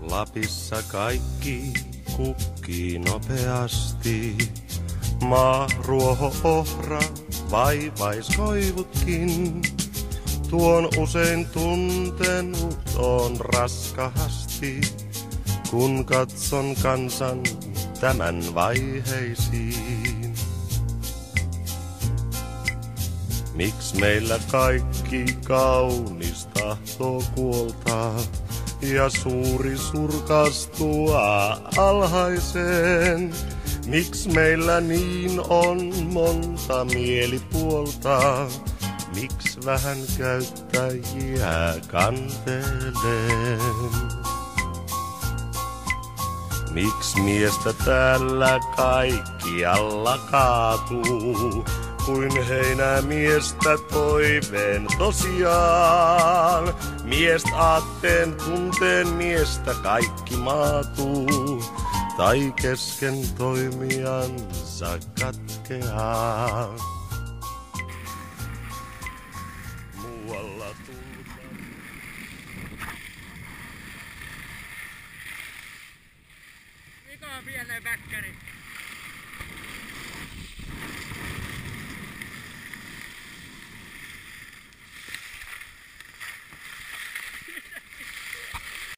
Lapissa kaikki kukkii nopeasti. Maa, ruoho, ohra, vaivaiskoivutkin. Tuon usein tuntenut on raskahasti, kun katson kansan tämän vaiheisiin. Miks meillä kaikki kaunis tahtoo kuoltaa ja suuri surkastua alhaiseen? Miks meillä niin on monta mielipuolta? Miks vähän käyttäjiä kanteleen? Miks miestä täällä kaikkialla kaatuu, kuin heinämiestä toiveen tosiaan? Miest aatteen tunteen miestä kaikki maatuu, tai kesken toimijansa katkeaa. Muualla tullaan. Mikä on pienen väkkäri?